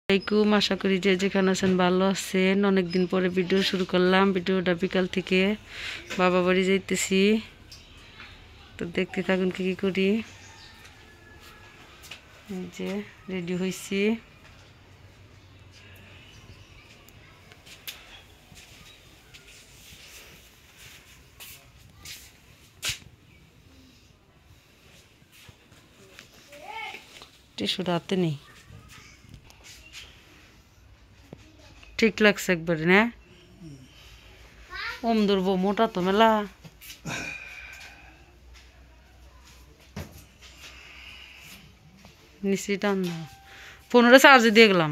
আসসালামাইকুম, আশা করি যে যেখানে আছেন ভালো আছেন। অনেকদিন পরে ভিডিও শুরু করলাম। ভিডিওটা বিকাল থেকে বাবা বাড়ি যাইতেছি, তো দেখতে থাকুন কি করি। এই যে রেডি হয়েছি, টিস্যুটা হাতে নেই। ঠিক লাগছে একবারে না? ওম ধরবো, মোটা তো মেলা। নিচে টান না, ফোনটা চার্জে দিয়ে গেলাম।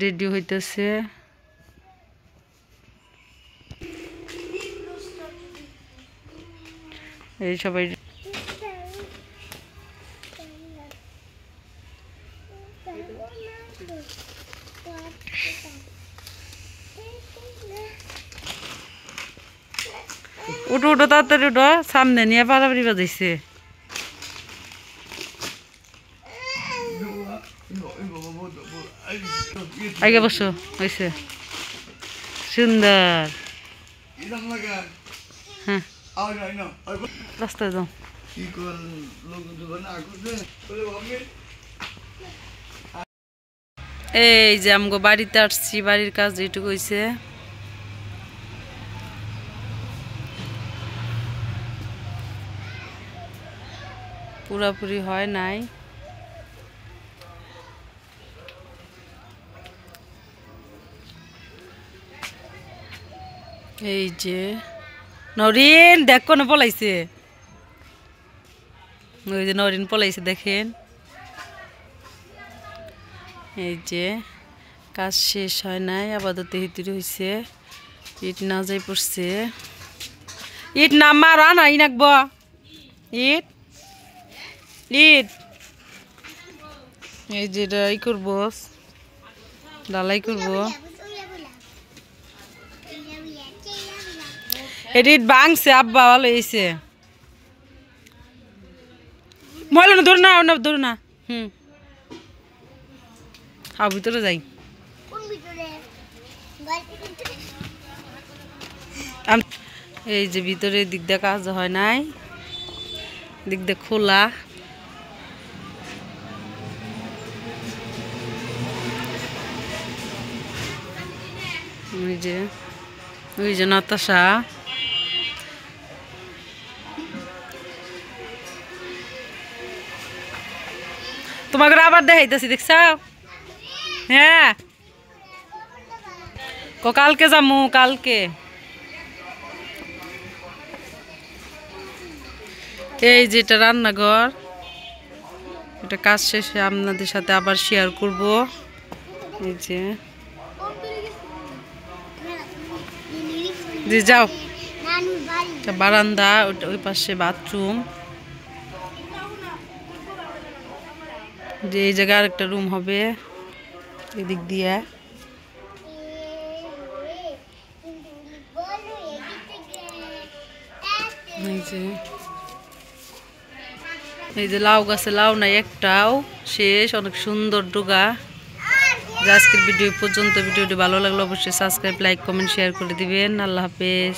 রেডি হইতেছে, এই সবাই উঠো উঠো, তাড়াতাড়ি উঠো, সামনে নিয়ে পাড়াবাড়ি বাজাইছে। আগে বসো, হয়েছে সুন্দর। হ্যাঁ, রাস্তায় যাও। এই যে আমগো বাড়িতে আসছি, বাড়ির কাজ যেটুকু হয়েছে। পুরাপুরি হয় নাই। এই যে নরিন দেখো না পলাইছে, ওই যে নরিন পলাইছে দেখেন। এই যে কাজ শেষ হয় নাই, আপাতত হিতুরি হয়েছে। ইট না যাই পড়ছে, ইট না মারা না ইনাকব, ইট ইট এই যে ই করবো, ডালাই করবো। এডিট ভাঙছে, আব্বা ভালো হয়েছে। ময়লা না ধরো না, ধরো না। হাও ভিতরে যাই। এই যে ভিতরে দিক দিয়ে কাজ হয় নাই, দিক দিয়ে খোলা। ওই যে নাতাশা, তোমাকে আবার দেখাইতেছি, দেখছ? হ্যাঁ, কালকে যামু, কালকে। এই যেটা রান্নাঘর, এটা কাজ শেষে আপনাদের সাথে আবার শেয়ার করব। এই যে যাও, বারান্দা, ওই পাশে বাথরুম। যে এই জায়গায় আরেকটা রুম হবে এদিক দিয়ে। এই যে লাউ গাছে লাউ নাই একটাও, শেষ। অনেক সুন্দর ডোগা। আজকের ভিডিও পর্যন্ত। ভিডিওটি ভালো লাগলে অবশ্যই সাবস্ক্রাইব, লাইক, কমেন্ট, শেয়ার করে দিবেন। আল্লাহ হাফেজ।